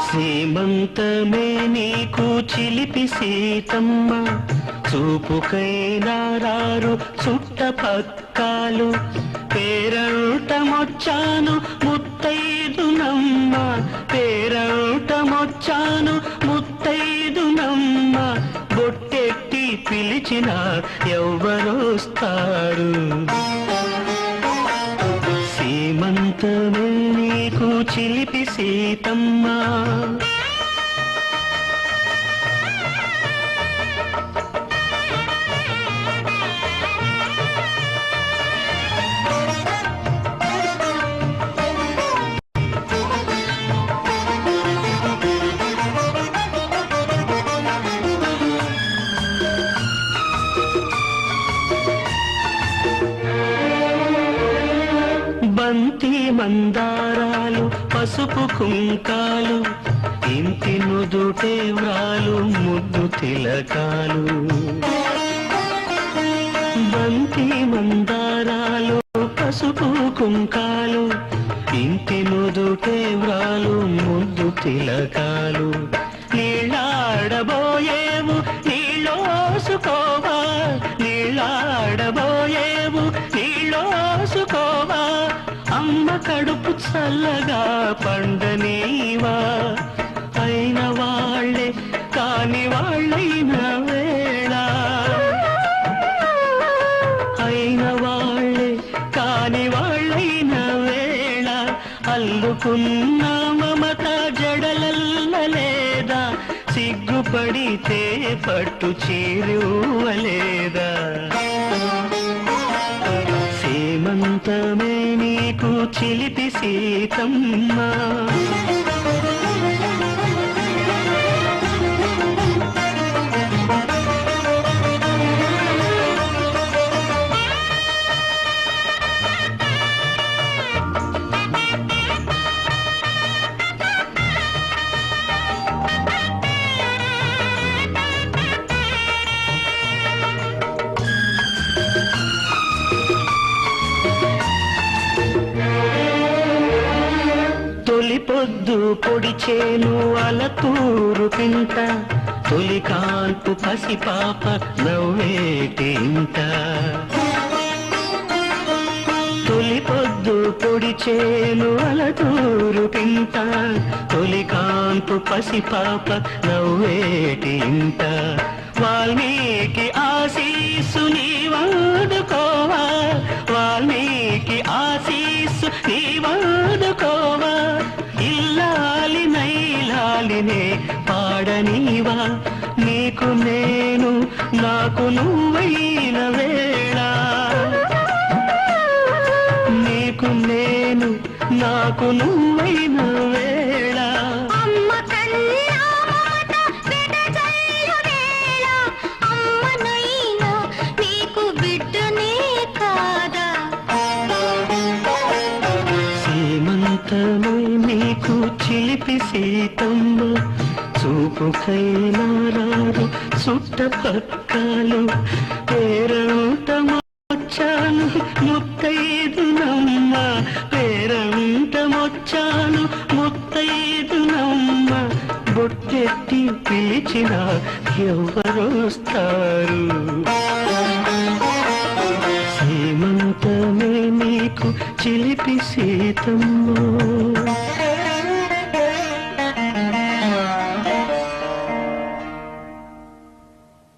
సీమంతమే నీకు చిలిపి సీతమ్మ, చూపుకైనా రారు చుట్టపక్కాలు. పేరంటమొచ్చాను ముత్తైదునమ్మ, పేరంటమొచ్చాను ముత్తైదునమ్మ. బొట్టెట్టి పిలిచిన ఎవ్వరొస్తారు? సీమంతమే నీకు చిలిపి సీతమ్మ. బంతి మందారాలు పసుపు కుంకాలు, ఇంటి నుదుటే వ్రాలు ముద్దు తిలకాలు. బంతి మందారాలు పసుపు కుంకాలు, ఇంటి నుదుటే వ్రాలు ముద్దు తిలకాలు. నీళ్ళాడబోయేవు నీళ్ళోసుకోవా, నీళ్ళాడబోయేవు నీళ్ళోసుకోవా. అమ్మ కడుపు చల్లగా పండనీవా, అయిన వాళ్ళే కాని వాళ్ళైన వేళ, అయిన వాళ్ళే కాని వాళ్ళైన వేళ. అల్లుకున్న మమత జడలల్లలేదా, సిగ్గుపడితే పట్టు చీరువలేదా? సీమంతమే నీకు చిలిపి సీతమ్మ. తొలి పొద్దు పొడిచేను అలతూరు పింట, తొలి కాల్పు పసిపాప నవ్వేటింట. తొలి పొద్దు పొడిచేను అలతూరు పింట, తొలి కాల్పు పసిపాప నవ్వేటింట. వాల్మీకి ఆశీస్సు నీవాడుకోవా, వాల్మీకి ఆశీస్సు నీవాడుకోవా. ఇల్లాలి నైలాలినే పాడనీవా, నీకు నేను నాకు నువ్వైన వేళ, నీకు నేను నాకు నువ్వైన వేళ. సీమంతమే నీకు చిలిపి సీతమ్మ, చూపుకైనా రారు చుట్టపక్కలు. పేరంటమొచ్చాను ముత్తైదునమ్మ, పేరంటమొచ్చాను ముత్తైదునమ్మ. బొట్టెట్టి పిలిచిన ఎవరొస్తారు? సీమంతమే నీకు చిలిపి సీతమ్మ.